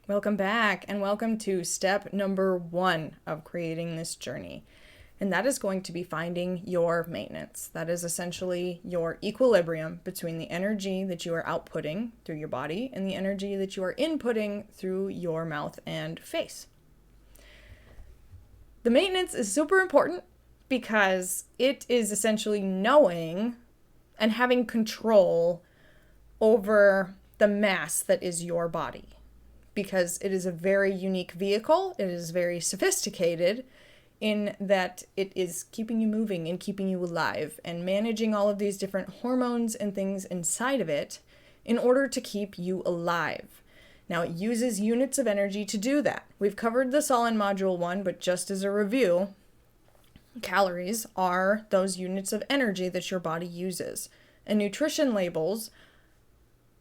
Welcome back, and welcome to step number 1 of creating this journey. And that is going to be finding your maintenance. That is essentially your equilibrium between the energy that you are outputting through your body and the energy that you are inputting through your mouth and face. The maintenance is super important because it is essentially knowing and having control over the mass that is your body. Because it is a very unique vehicle. It is very sophisticated in that it is keeping you moving and keeping you alive and managing all of these different hormones and things inside of it in order to keep you alive. Now, it uses units of energy to do that. We've covered this all in Module 1, but just as a review, calories are those units of energy that your body uses. And nutrition labels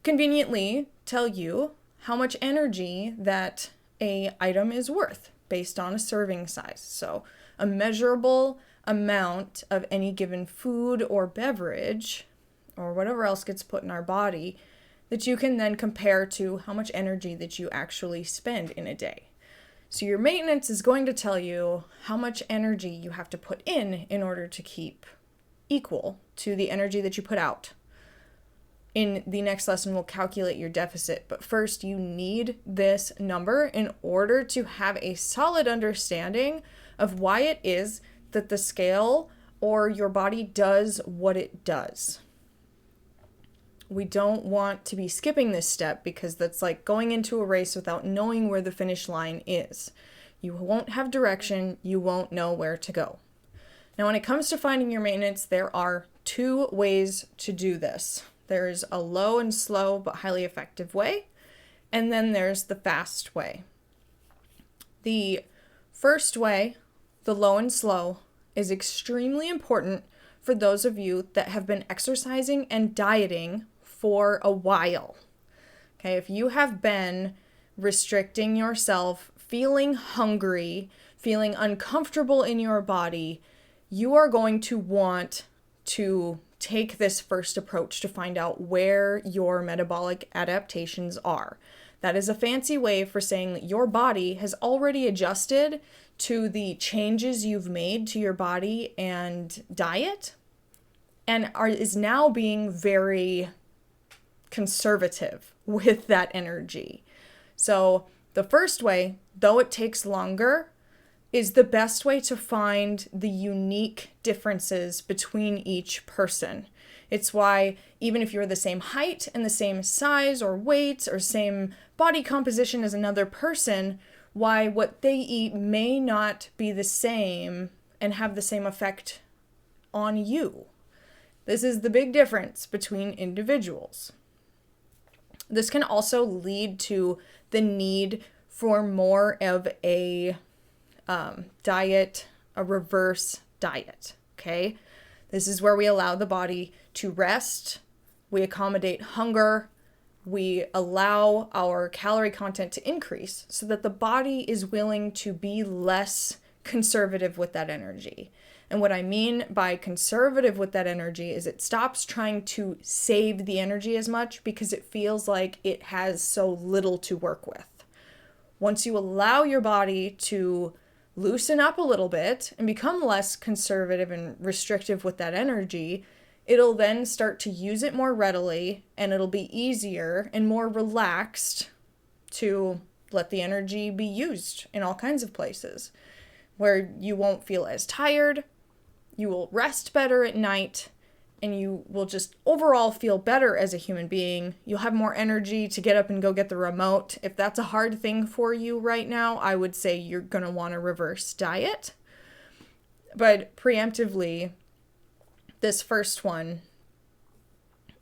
conveniently tell you how much energy that a item is worth based on a serving size. So a measurable amount of any given food or beverage or whatever else gets put in our body that you can then compare to how much energy that you actually spend in a day. So your maintenance is going to tell you how much energy you have to put in order to keep equal to the energy that you put out. In the next lesson, we'll calculate your deficit, but first you need this number in order to have a solid understanding of why it is that the scale or your body does what it does. We don't want to be skipping this step because that's like going into a race without knowing where the finish line is. You won't have direction, you won't know where to go. Now, when it comes to finding your maintenance, there are 2 ways to do this. There's a low and slow but highly effective way, and then there's the fast way. The first way, the low and slow, is extremely important for those of you that have been exercising and dieting for a while. Okay, if you have been restricting yourself, feeling hungry, feeling uncomfortable in your body, you are going to want to take this first approach to find out where your metabolic adaptations are. That is a fancy way for saying that your body has already adjusted to the changes you've made to your body and diet and is now being very conservative with that energy. So the first way, though it takes longer, is the best way to find the unique differences between each person. It's why even if you're the same height and the same size or weight or same body composition as another person, why what they eat may not be the same and have the same effect on you. This is the big difference between individuals. This can also lead to the need for more of a diet, a reverse diet, okay? This is where we allow the body to rest, we accommodate hunger, we allow our calorie content to increase so that the body is willing to be less conservative with that energy. And what I mean by conservative with that energy is it stops trying to save the energy as much because it feels like it has so little to work with. Once you allow your body to loosen up a little bit and become less conservative and restrictive with that energy, it'll then start to use it more readily and it'll be easier and more relaxed to let the energy be used in all kinds of places where you won't feel as tired, you will rest better at night, and you will just overall feel better as a human being. You'll have more energy to get up and go get the remote. If that's a hard thing for you right now, I would say you're going to want to reverse diet. But preemptively, this first one,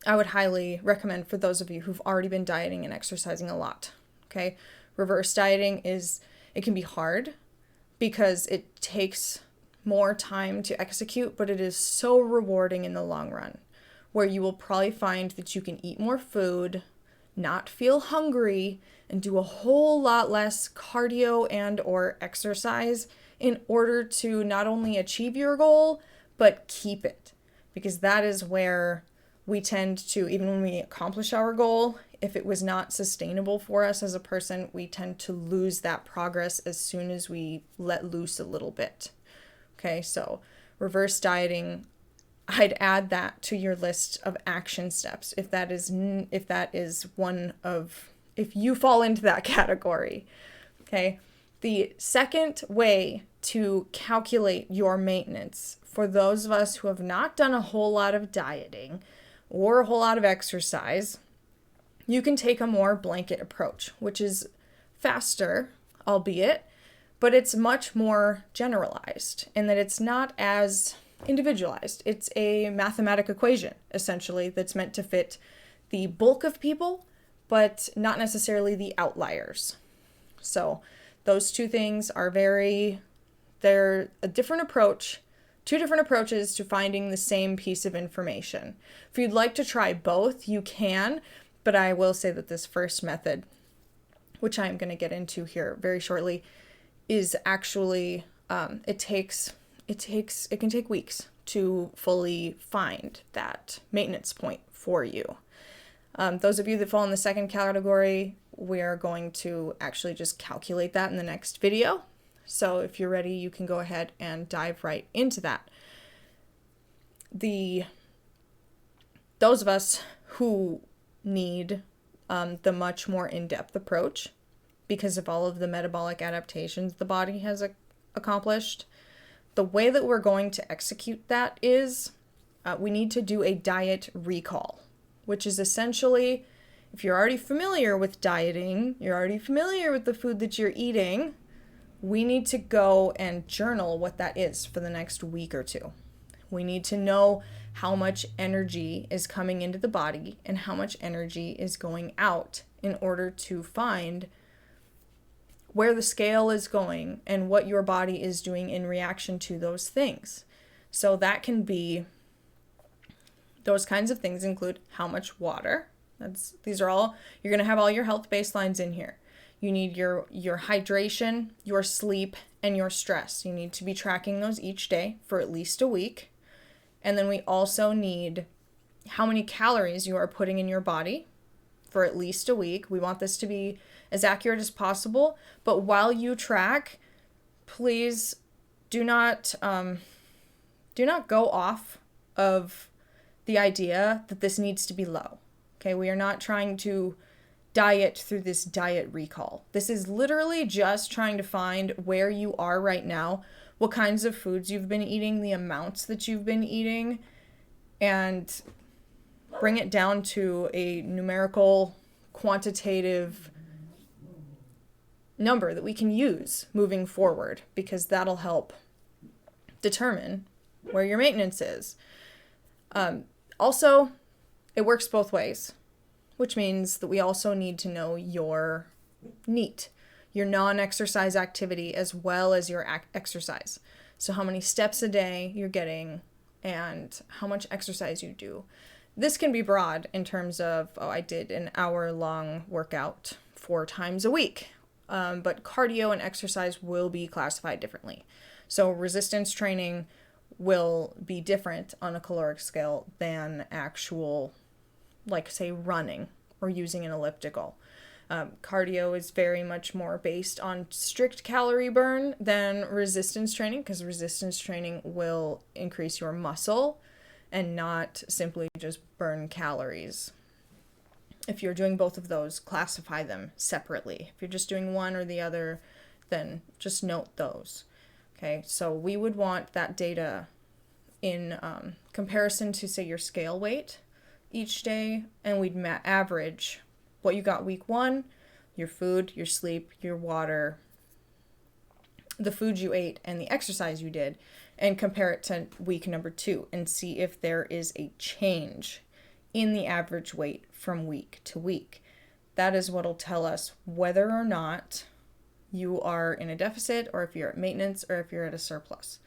I would highly recommend for those of you who've already been dieting and exercising a lot. Okay? Reverse dieting it can be hard because it takes more time to execute, but it is so rewarding in the long run, where you will probably find that you can eat more food, not feel hungry, and do a whole lot less cardio and or exercise in order to not only achieve your goal, but keep it. Because that is where we tend to, even when we accomplish our goal, if it was not sustainable for us as a person, we tend to lose that progress as soon as we let loose a little bit. Okay, so reverse dieting, I'd add that to your list of action steps if you fall into that category. Okay. The second way to calculate your maintenance, for those of us who have not done a whole lot of dieting or a whole lot of exercise, you can take a more blanket approach, which is faster, albeit, but it's much more generalized in that it's not as individualized. It's a mathematic equation, essentially, that's meant to fit the bulk of people, but not necessarily the outliers. So those two things are they're a different approach, two different approaches to finding the same piece of information. If you'd like to try both, you can, but I will say that this first method, which I'm going to get into here very shortly, is actually, it can take weeks to fully find that maintenance point for you. Those of you that fall in the second category, we are going to actually just calculate that in the next video. So if you're ready, you can go ahead and dive right into that. Those of us who need the much more in-depth approach, because of all of the metabolic adaptations the body has accomplished, the way that we're going to execute that is we need to do a diet recall, which is essentially, if you're already familiar with dieting, you're already familiar with the food that you're eating, we need to go and journal what that is for the next week or two. We need to know how much energy is coming into the body and how much energy is going out in order to find where the scale is going and what your body is doing in reaction to those things. So that can be, those kinds of things include how much water. These are all, you're going to have all your health baselines in here. You need your hydration, your sleep, and your stress. You need to be tracking those each day for at least a week. And then we also need how many calories you are putting in your body for at least a week. We want this to be as accurate as possible. But while you track, please do not go off of the idea that this needs to be low. Okay, we are not trying to diet through this diet recall. This is literally just trying to find where you are right now, what kinds of foods you've been eating, the amounts that you've been eating, and bring it down to a numerical, quantitative number that we can use moving forward, because that'll help determine where your maintenance is. Also, it works both ways, which means that we also need to know your NEAT, your non-exercise activity, as well as your exercise. So how many steps a day you're getting and how much exercise you do. This can be broad in terms of, I did an hour-long workout 4 times a week. But cardio and exercise will be classified differently. So resistance training will be different on a caloric scale than actual, like, say, running or using an elliptical. Cardio is very much more based on strict calorie burn than resistance training, because resistance training will increase your muscle and not simply just burn calories. If you're doing both of those, classify them separately. If you're just doing one or the other, then just note those. Okay, so we would want that data in comparison to, say, your scale weight each day, and we'd average what you got week 1, your food, your sleep, your water, the food you ate, and the exercise you did, and compare it to week number 2 and see if there is a change in the average weight from week to week. That is what will tell us whether or not you are in a deficit, or if you're at maintenance, or if you're at a surplus.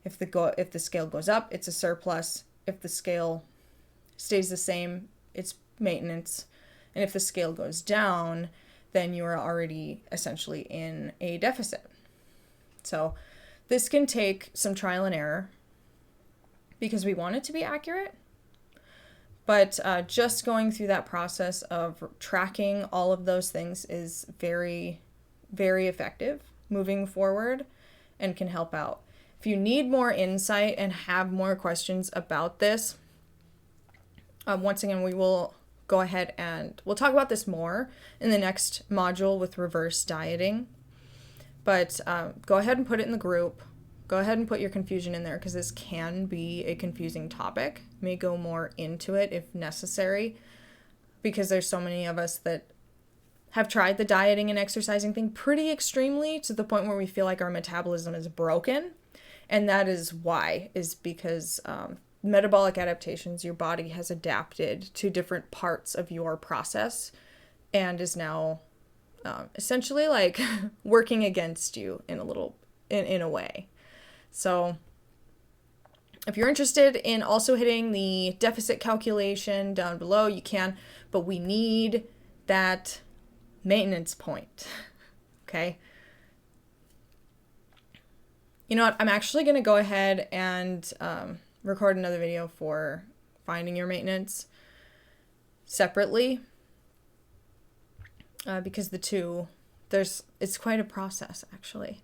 If the scale goes up, it's a surplus. If the scale stays the same, it's maintenance. And if the scale goes down, then you are already essentially in a deficit. So this can take some trial and error because we want it to be accurate, But just going through that process of tracking all of those things is very, very effective moving forward and can help out. If you need more insight and have more questions about this, once again, we will go ahead and we'll talk about this more in the next module with reverse dieting. But go ahead and put it in the group. Go ahead and put your confusion in there because this can be a confusing topic. May go more into it if necessary because there's so many of us that have tried the dieting and exercising thing pretty extremely to the point where we feel like our metabolism is broken. And that is why, is because metabolic adaptations, your body has adapted to different parts of your process and is now essentially like working against you in a way. So if you're interested in also hitting the deficit calculation down below, you can, but we need that maintenance point. Okay. You know what? I'm actually going to go ahead and record another video for finding your maintenance separately because it's quite a process actually.